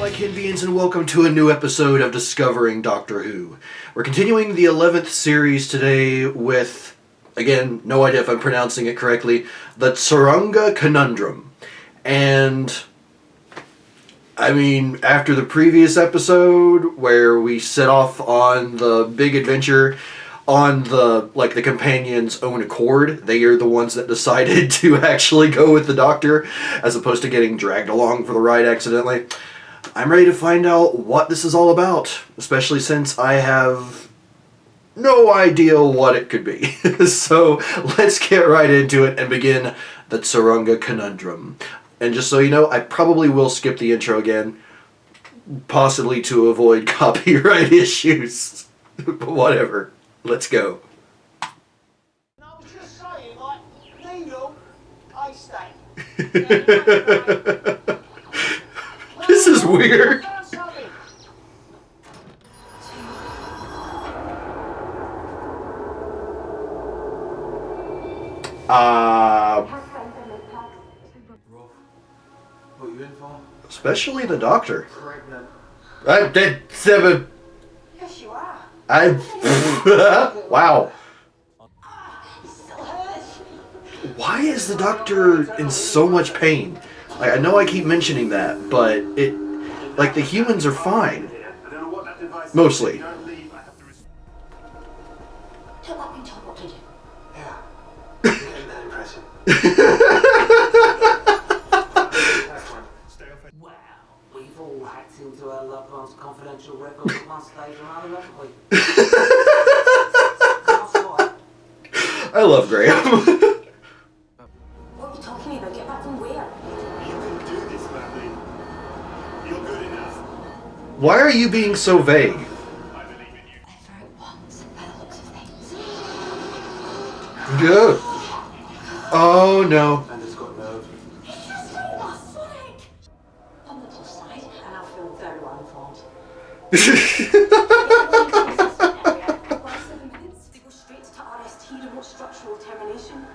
my Kenvians, and welcome to a new episode of Discovering Doctor Who. We're continuing the 11th series today with, again, no idea if I'm pronouncing it correctly, the Tsuranga Conundrum. And, I mean, after the previous episode, where we set off on the big adventure on the companion's own accord, they are the ones that decided to actually go with the Doctor, as opposed to getting dragged along for the ride accidentally. I'm ready to find out what this is all about, especially since I have no idea what it could be. So let's get right into it and begin the Tsuranga Conundrum. And just so you know, I probably will skip the intro again, possibly to avoid copyright issues. But whatever. Let's go. I was just saying, like, needle, I stay. This is weird. What are you in for? Especially the Doctor. Pregnant. I did 7. Yes, you are. Wow. It still hurts. Why is the Doctor in so much pain? Like, I know I keep mentioning that, but it, like, the humans are fine. Mostly. Tell that been told what to do. Yeah. You're getting that impression. Wow, we've all hacked into our loved ones' confidential records at one stage or another, haven't we? That's right. I love Graham. What are you talking about? Get back from where? You can do this, Mandy. You're good enough. Why are you being so vague? I believe in you. Ever at once, by the looks of things. Good. Oh no. Amanda's got nerve. It's just me, not Sonic. On the plus side, and I feel very well informed. Last 7 minutes, they go straight to RST, remote structural termination.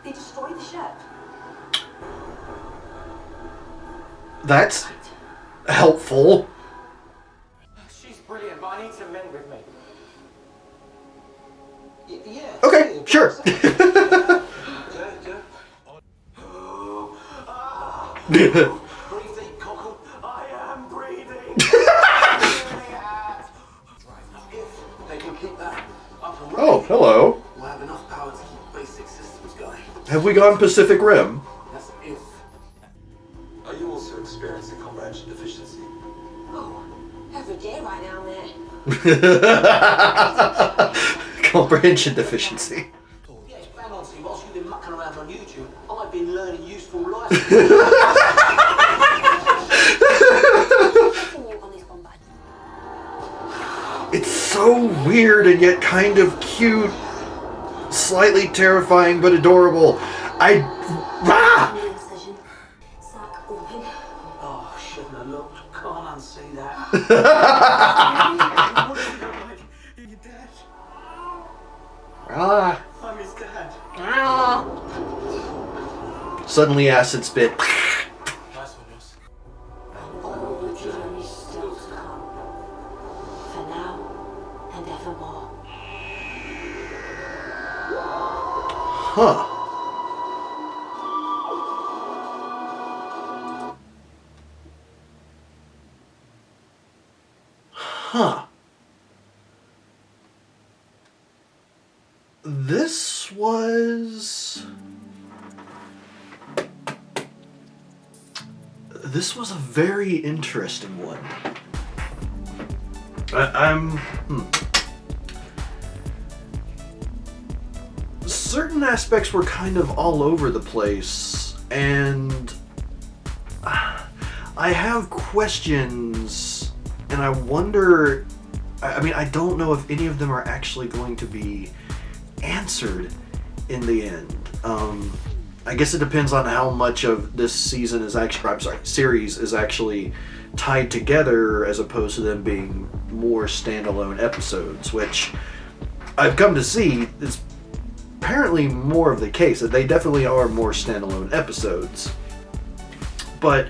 They destroy the ship. That's helpful. She's brilliant, but I need some men with me. Yeah. Okay, yeah, sure. Breathe deep, cockle. I am breathing. If they can keep that up and running, Oh, hello. We'll have enough power to keep basic systems going. Have we gone Pacific Rim? That's if. Are you also experiencing comprehension deficiency? Oh, every day right now, mate. Comprehension deficiency. yeah, bang on, see, whilst you've been mucking around on YouTube, I've been learning useful life. Continue on this combat. It's so weird and yet kind of cute. Slightly terrifying but adorable. Ah! New incision. Sack open. Oh, shouldn't have looked. Can't unsee that. You're dead. Ah. I'm his dad. Suddenly acid spit. Nice one, Ross. All the journey's still to come. For now and evermore. Huh. Huh. This was a very interesting one. Certain aspects were kind of all over the place, and I have questions, and I wonder, I mean, I don't know if any of them are actually going to be answered in the end. I guess it depends on how much of this season is actually, series is actually tied together as opposed to them being more standalone episodes, which I've come to see is apparently more of the case, that they definitely are more standalone episodes. But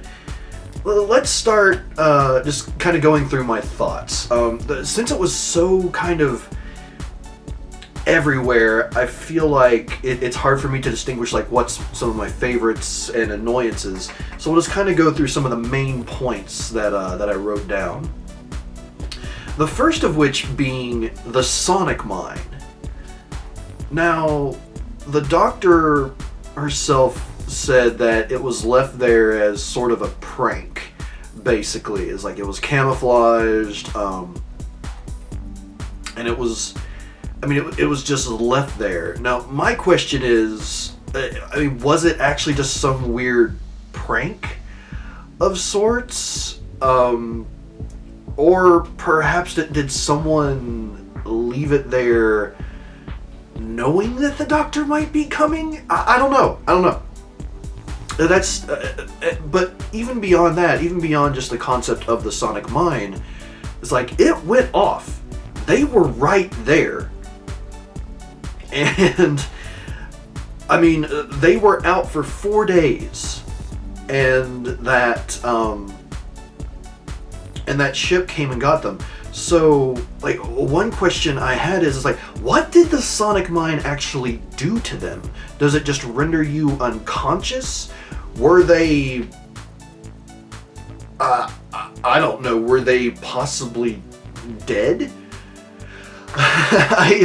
let's start just kind of going through my thoughts. Since it was so kind of everywhere, I feel like it's hard for me to distinguish like what's some of my favorites and annoyances. So we'll just kind of go through some of the main points that I wrote down. The first of which being the sonic mine. Now, the Doctor herself said that it was left there as sort of a prank, basically. It's like it was camouflaged, and it was, I mean, it was just left there. Now, my question is, I mean, was it actually just some weird prank of sorts? Or perhaps did someone leave it there knowing that the Doctor might be coming? I don't know. That's, but even beyond that, even beyond just the concept of the sonic mine, it's like it went off. They were right there. And, I mean, they were out for 4 days. And that ship came and got them. So, like, one question I had is like, what did the sonic mine actually do to them? Does it just render you unconscious? Were they, I don't know, were they possibly dead? I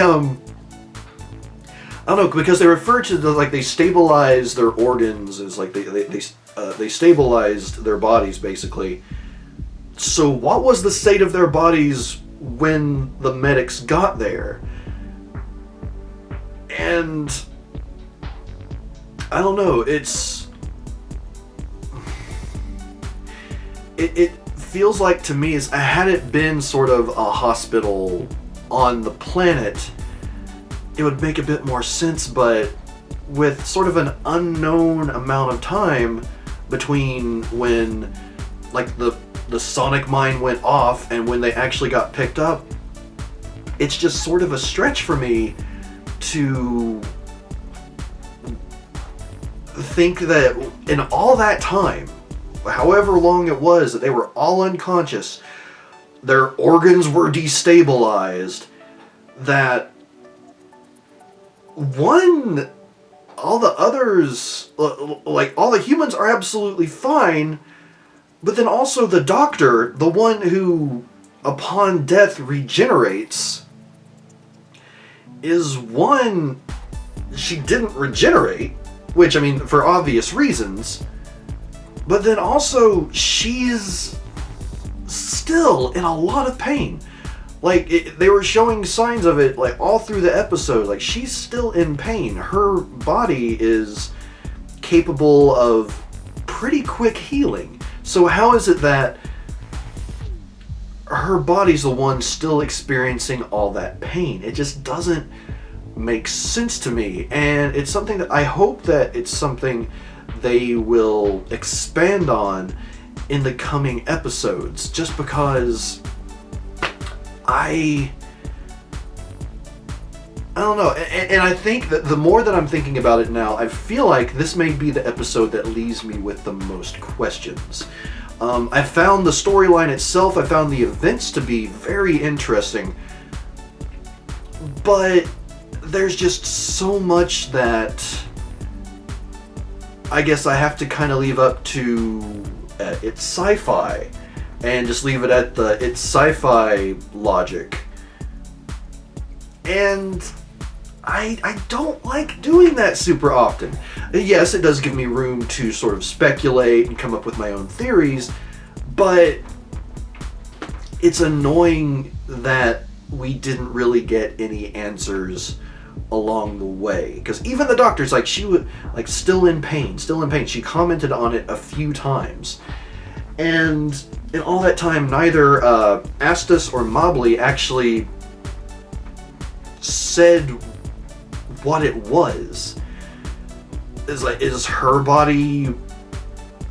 don't know, because they refer to the, like, they stabilized their organs as like they stabilized their bodies basically. So what was the state of their bodies when the medics got there? And I don't know, it feels like to me, had it been sort of a hospital on the planet, it would make a bit more sense, but with sort of an unknown amount of time between when, like, the sonic mine went off and when they actually got picked up, it's just sort of a stretch for me to think that in all that time, however long it was, that they were all unconscious, their organs were destabilized, that all the others, like all the humans are absolutely fine, but then also the Doctor, the one who upon death regenerates, is one, she didn't regenerate, which, I mean, for obvious reasons, but then also she's still in a lot of pain. Like, they were showing signs of it, like, all through the episode. Like, she's still in pain. Her body is capable of pretty quick healing. So how is it that her body's the one still experiencing all that pain? It just doesn't make sense to me. And it's something that I hope that it's something they will expand on in the coming episodes. Just because I don't know, and I think that the more that I'm thinking about it now, I feel like this may be the episode that leaves me with the most questions. I found the storyline itself, I found the events to be very interesting, but there's just so much that I guess I have to kind of leave up to it's sci-fi. And just leave it at it's sci-fi logic. And I don't like doing that super often. Yes, it does give me room to sort of speculate and come up with my own theories, but it's annoying that we didn't really get any answers along the way. Because even the Doctor's like, she was like still in pain. She commented on it a few times. And in all that time, neither Astus or Mobley actually said what it was. Is her body,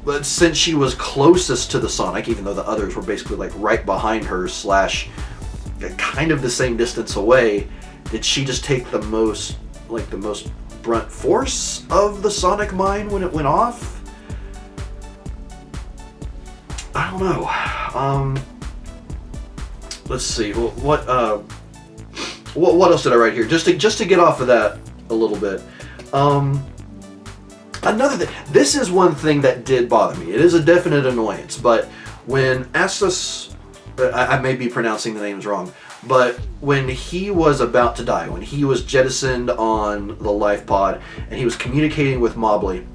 but since she was closest to the Sonic, even though the others were basically like right behind her / kind of the same distance away, did she just take the most brunt force of the Sonic mine when it went off? I don't know. Let's see. What else did I write here? Just to get off of that a little bit. Another thing. This is one thing that did bother me. It is a definite annoyance. But when Astus, I may be pronouncing the names wrong, but when he was about to die, when he was jettisoned on the life pod, and he was communicating with Mobley,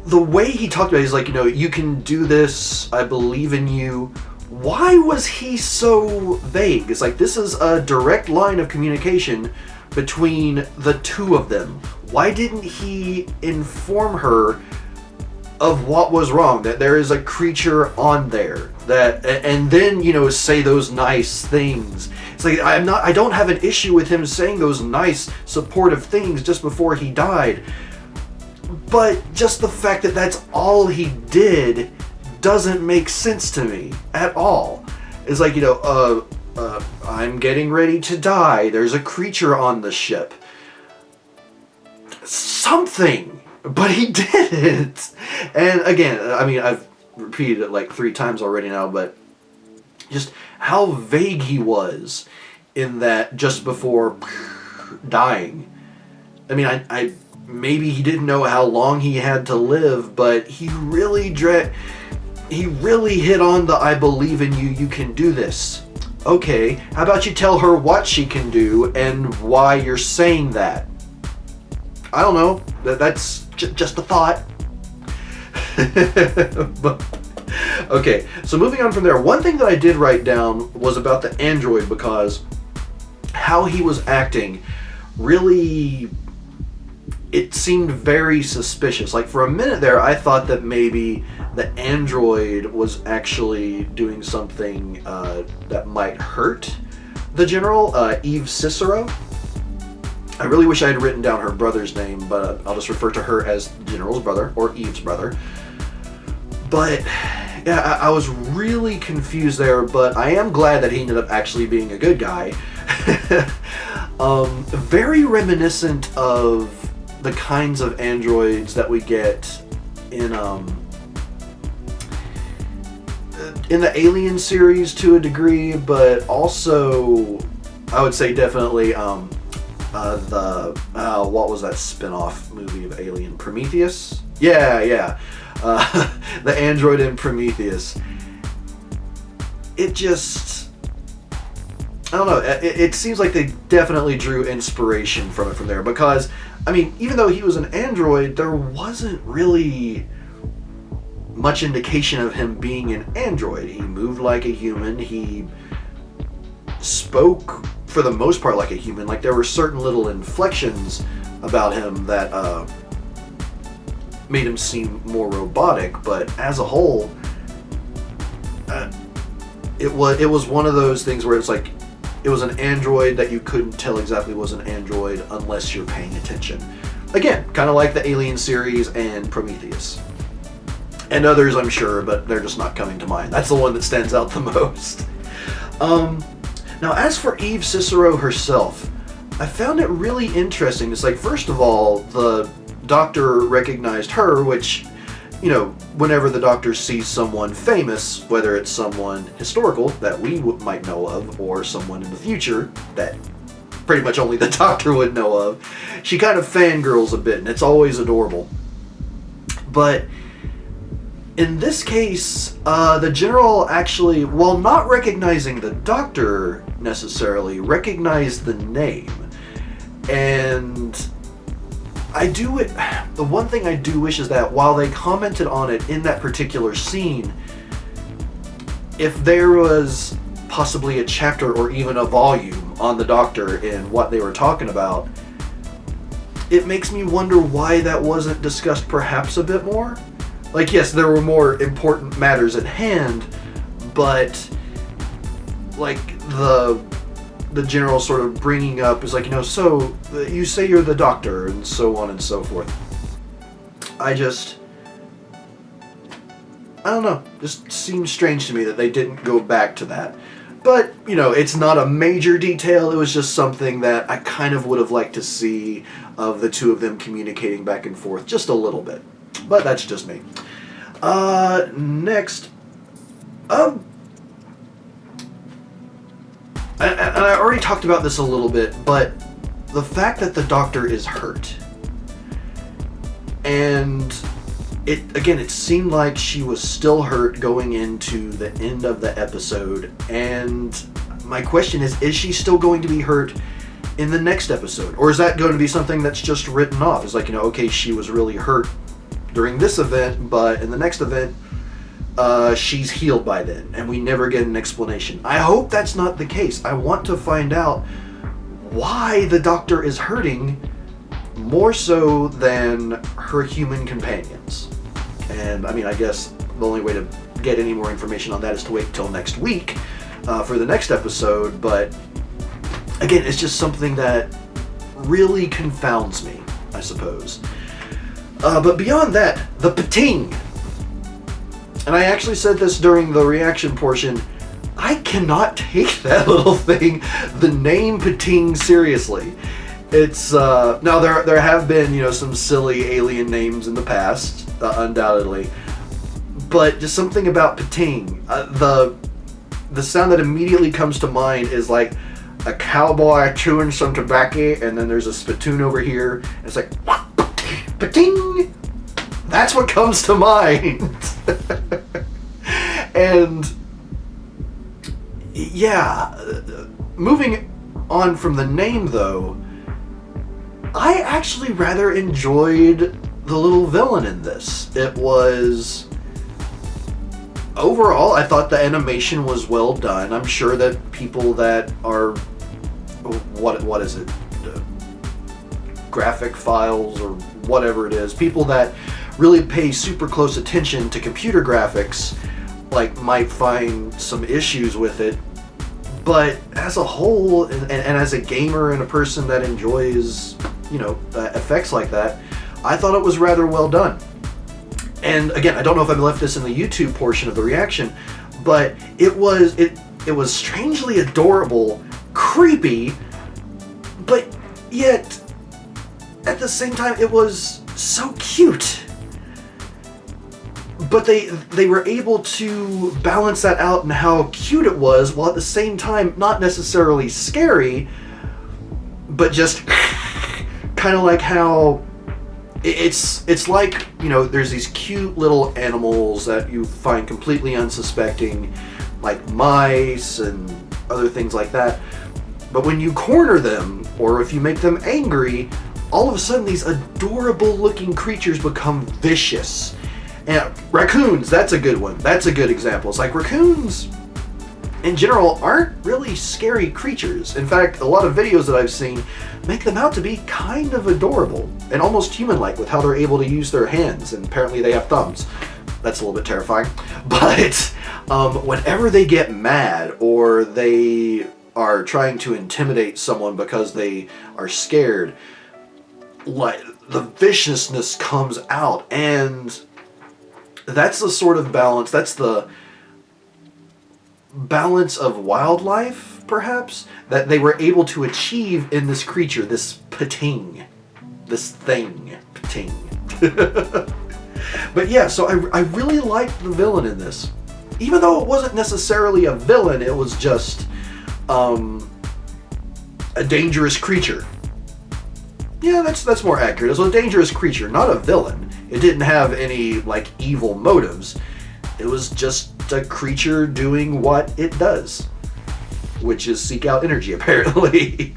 the way he talked about it, he's like, you can do this, I believe in you. Why was he so vague? It's like, this is a direct line of communication between the two of them. Why didn't he inform her of what was wrong? That there is a creature on there. And then, say those nice things. It's like, I don't have an issue with him saying those nice, supportive things just before he died. But just the fact that that's all he did doesn't make sense to me at all. It's like, I'm getting ready to die. There's a creature on the ship. Something. But he didn't. And again, I've repeated it like 3 times already now, but just how vague he was in that just before dying. I maybe he didn't know how long he had to live, but he really hit on the I believe in you, you can do this. Okay, how about you tell her what she can do and why you're saying that? I don't know. That's just a thought. But, okay, so moving on from there, one thing that I did write down was about the android, because how he was acting really, it seemed very suspicious. Like, for a minute there, I thought that maybe the android was actually doing something that might hurt the General, Eve Cicero. I really wish I had written down her brother's name, but I'll just refer to her as General's brother, or Eve's brother. But, yeah, I was really confused there, but I am glad that he ended up actually being a good guy. Very reminiscent of the kinds of androids that we get in the Alien series to a degree, but also, I would say definitely, what was that spin-off movie of Alien? Prometheus? Yeah. The android in Prometheus. It just, I don't know, it seems like they definitely drew inspiration from it from there, because, even though he was an android, there wasn't really much indication of him being an android. He moved like a human, he spoke for the most part like a human. Like, there were certain little inflections about him that made him seem more robotic, but as a whole, it was one of those things where it's like, it was an android that you couldn't tell exactly was an android unless you're paying attention. Again, kind of like the Alien series and Prometheus. And others, I'm sure, but they're just not coming to mind. That's the one that stands out the most. Now, as for Eve Cicero herself, I found it really interesting. It's like, first of all, the Doctor recognized her, which, whenever the Doctor sees someone famous, whether it's someone historical that we might know of, or someone in the future that pretty much only the Doctor would know of, she kind of fangirls a bit, and it's always adorable. But in this case, the General actually, while not recognizing the Doctor necessarily, recognized the name. And the one thing I do wish is that while they commented on it in that particular scene, if there was possibly a chapter or even a volume on the Doctor and what they were talking about, it makes me wonder why that wasn't discussed perhaps a bit more. Like, yes, there were more important matters at hand, but like the General sort of bringing up is like, so you say you're the Doctor, and so on and so forth. I don't know, just seems strange to me that they didn't go back to that. But, it's not a major detail, it was just something that I kind of would have liked to see of the two of them communicating back and forth just a little bit. But that's just me. Next, and I already talked about this a little bit, but the fact that the Doctor is hurt, and it seemed like she was still hurt going into the end of the episode, and my question is she still going to be hurt in the next episode? Or is that going to be something that's just written off? It's like, okay, she was really hurt during this event, but in the next event, she's healed by then, and we never get an explanation. I hope that's not the case. I want to find out why the Doctor is hurting more so than her human companions. And I guess the only way to get any more information on that is to wait till next week for the next episode, but again, it's just something that really confounds me, I suppose. But beyond that, the pating. And I actually said this during the reaction portion, I cannot take that little thing, the name pating, seriously. It's, now there have been, some silly alien names in the past, undoubtedly. But just something about pating. The sound that immediately comes to mind is like a cowboy chewing some tobacco, and then there's a spittoon over here. And it's like, pating! That's what comes to mind. And yeah, moving on from the name though, I actually rather enjoyed the little villain in this. It was, overall, I thought the animation was well done. I'm sure that people that are, what is it, graphic files or whatever it is, people that really pay super close attention to computer graphics, might find some issues with it. But as a whole, and as a gamer and a person that enjoys, effects like that, I thought it was rather well done. And again, I don't know if I've left this in the YouTube portion of the reaction, but it was strangely adorable, creepy, but yet at the same time it was so cute. But they were able to balance that out in how cute it was, while at the same time not necessarily scary, but just kind of like how it's like, there's these cute little animals that you find completely unsuspecting, like mice and other things like that. But when you corner them, or if you make them angry, all of a sudden these adorable looking creatures become vicious. And raccoons, that's a good one. That's a good example. It's like raccoons, in general, aren't really scary creatures. In fact, a lot of videos that I've seen make them out to be kind of adorable and almost human-like with how they're able to use their hands, and apparently they have thumbs. That's a little bit terrifying. But whenever they get mad or they are trying to intimidate someone because they are scared, the viciousness comes out, and that's the sort of balance, that's the balance of wildlife, perhaps, that they were able to achieve in this creature, this pating. This thing. Pating. But yeah, so I really liked the villain in this. Even though it wasn't necessarily a villain, it was just a dangerous creature. Yeah, that's more accurate. It was a dangerous creature, not a villain. It didn't have any, evil motives. It was just a creature doing what it does, which is seek out energy, apparently.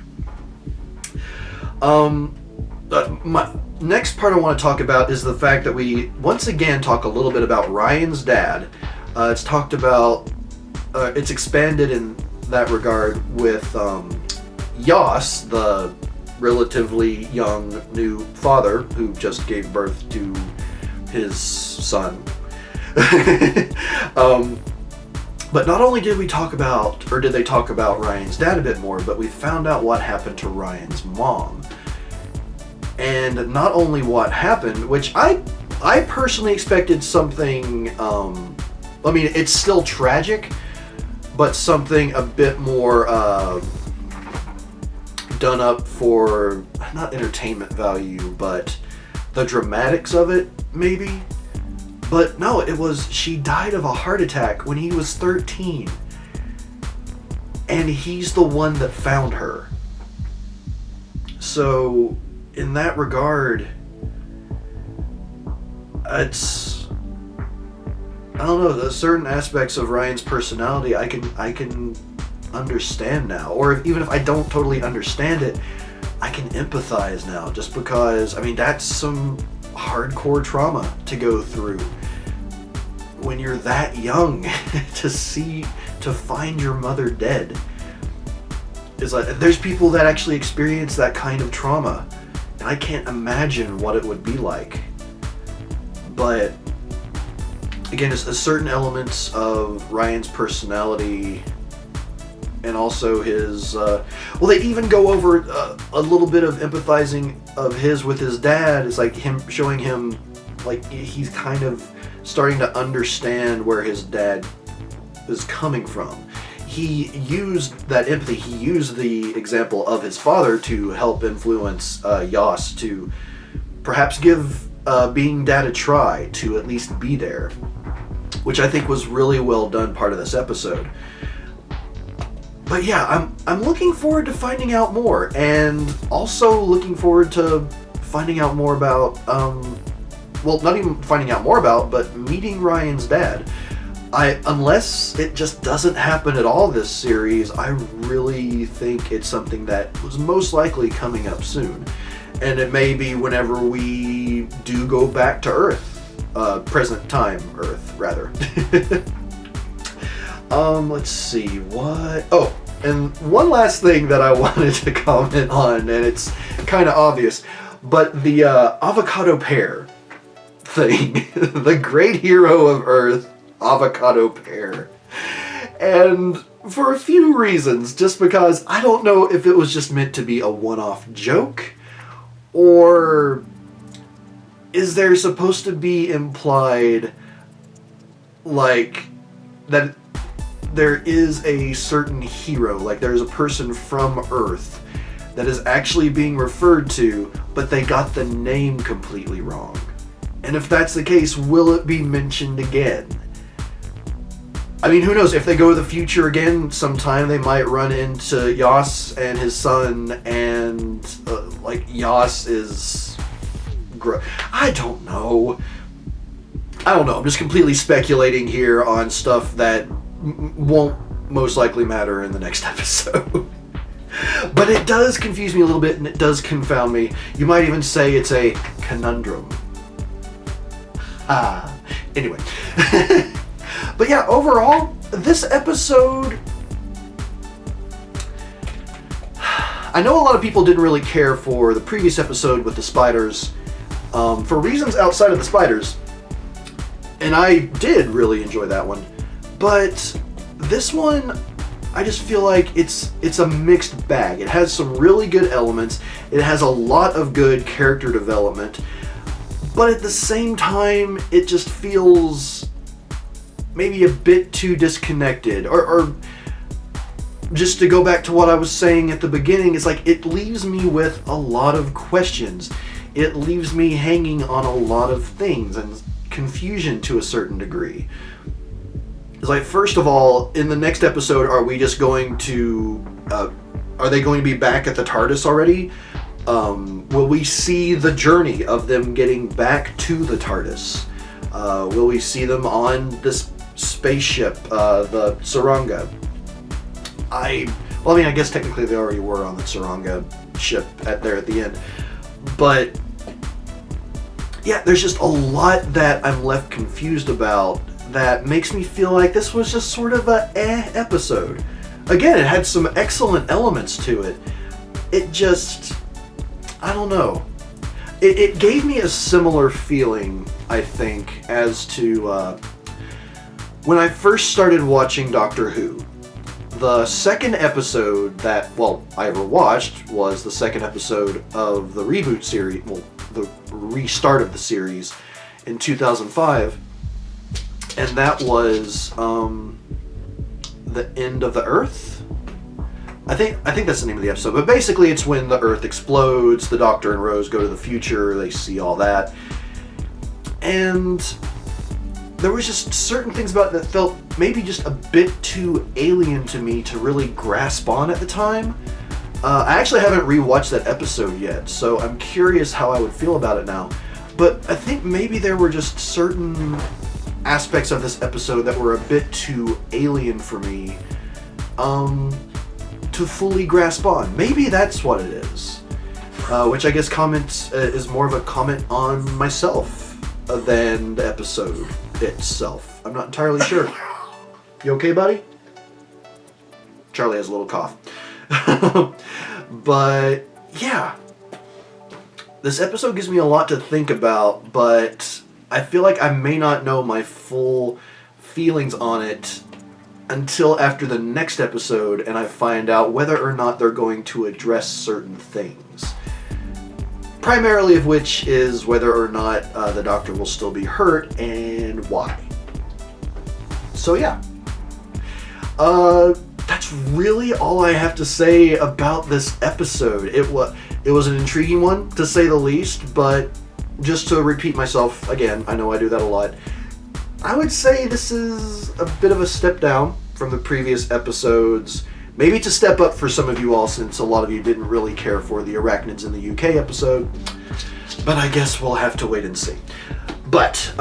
My next part I want to talk about is the fact that we, once again, talk a little bit about Ryan's dad. It's talked about, it's expanded in that regard with Yas, the relatively young new father who just gave birth to his son. But not only did we talk about, or did they talk about Ryan's dad a bit more, but we found out what happened to Ryan's mom. And not only what happened, which I personally expected something, it's still tragic, but something a bit more done up for, not entertainment value, but the dramatics of it, maybe. But no, it was, she died of a heart attack when he was 13. And he's the one that found her. So, in that regard, it's, I don't know, there's certain aspects of Ryan's personality I can understand now. Or even if I don't totally understand it, I can empathize now, just because, I mean, that's some hardcore trauma to go through when you're that young. to find your mother dead. It's like, there's people that actually experience that kind of trauma, and I can't imagine what it would be like. But again, it's certain elements of Ryan's personality, and also his, well, they even go over a little bit of empathizing of his with his dad. It's like him showing him, like, he's kind of starting to understand where his dad is coming from. He used that empathy, he used the example of his father to help influence Yas to perhaps give being dad a try, to at least be there, which I think was really well done part of this episode. But yeah, I'm looking forward to finding out more, and also looking forward to finding out more about, well, not even finding out more about, but meeting Ryan's dad. Unless it just doesn't happen at all this series, I really think it's something that was most likely coming up soon. And it may be whenever we do go back to Earth. Present time Earth, rather. Let's see, what... Oh, and one last thing that I wanted to comment on, and it's kind of obvious, but the Avocado Pear thing. The great hero of Earth, Avocado Pear. And for a few reasons, just because I don't know if it was just meant to be a one-off joke, or is there supposed to be implied, like, that there is a certain hero, like there's a person from Earth that is actually being referred to, but they got the name completely wrong? And if that's the case, will it be mentioned again? I mean, who knows? If they go to the future again sometime, they might run into Yas and his son, and like Yas is... I don't know. I'm just completely speculating here on stuff that won't most likely matter in the next episode. But it does confuse me a little bit, and it does confound me. You might even say it's a conundrum. Anyway. But yeah, overall, this episode... I know a lot of people didn't really care for the previous episode with the spiders, for reasons outside of the spiders. And I did really enjoy that one. But this one, I just feel like it's a mixed bag. It has some really good elements. It has a lot of good character development. But at the same time, it just feels maybe a bit too disconnected. Or just to go back to what I was saying at the beginning, it's like it leaves me with a lot of questions. It leaves me hanging on a lot of things and confusion to a certain degree. It's like, first of all, in the next episode, are we just going to... are they going to be back at the TARDIS already? Will we see the journey of them getting back to the TARDIS? Will we see them on this spaceship, the Tsuranga? I guess technically they already were on the Tsuranga ship there at the end. But yeah, there's just a lot that I'm left confused about that makes me feel like this was just sort of a episode. Again, it had some excellent elements to it. It just... I don't know. It gave me a similar feeling, I think, as to when I first started watching Doctor Who. The second episode that, I ever watched was the second episode of the reboot series, the restart of the series in 2005, and that was The End of the Earth. I think that's the name of the episode, but basically it's when the Earth explodes, the Doctor and Rose go to the future, they see all that, and there was just certain things about it that felt maybe just a bit too alien to me to really grasp on at the time. I actually haven't rewatched that episode yet, so I'm curious how I would feel about it now. But I think maybe there were just certain aspects of this episode that were a bit too alien for me to fully grasp on. Maybe that's what it is. Which I guess is more of a comment on myself than the episode itself. I'm not entirely sure. You okay, buddy? Charlie has a little cough. But yeah, this episode gives me a lot to think about, but I feel like I may not know my full feelings on it until after the next episode and I find out whether or not they're going to address certain things. Primarily of which is whether or not the Doctor will still be hurt and why. So yeah. That's really all I have to say about this episode. It was an intriguing one, to say the least, but just to repeat myself again, I know I do that a lot, I would say this is a bit of a step down from the previous episodes. Maybe it's a step up for some of you all, since a lot of you didn't really care for the Arachnids in the UK episode. But I guess we'll have to wait and see. But,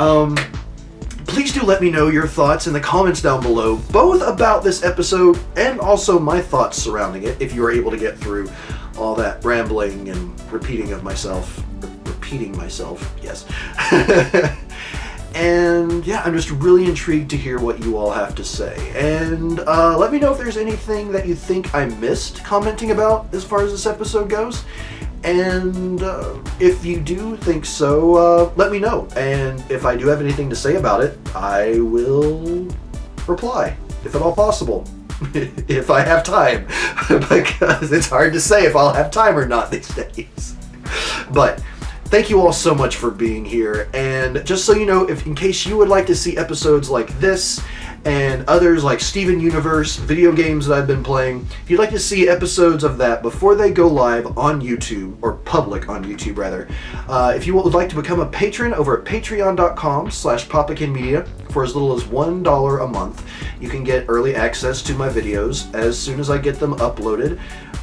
please do let me know your thoughts in the comments down below, both about this episode and also my thoughts surrounding it, if you were able to get through all that rambling and repeating myself, yes. And yeah, I'm just really intrigued to hear what you all have to say. And let me know if there's anything that you think I missed commenting about as far as this episode goes. And if you do think so, let me know. And if I do have anything to say about it, I will reply, if at all possible. If I have time. Because it's hard to say if I'll have time or not these days. But thank you all so much for being here. And just so you know, if in case you would like to see episodes like this and others like Steven Universe, video games that I've been playing, if you'd like to see episodes of that before they go live on YouTube, or public on YouTube rather, if you would like to become a patron over at patreon.com/PapaKennMedia for as little as $1 a month, you can get early access to my videos as soon as I get them uploaded.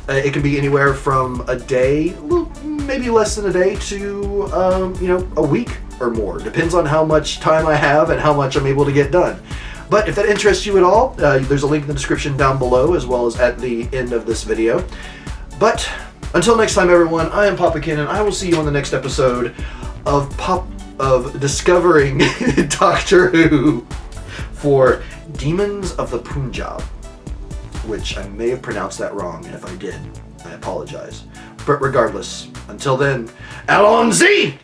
It can be anywhere from a day, maybe less than a day, to a week or more. Depends on how much time I have and how much I'm able to get done. But if that interests you at all, there's a link in the description down below, as well as at the end of this video. But until next time, everyone, I am Papa Ken, and I will see you on the next episode of Discovering Doctor Who for Demons of the Punjab, which I may have pronounced that wrong, and if I did, I apologize. But regardless, until then, Allons-y!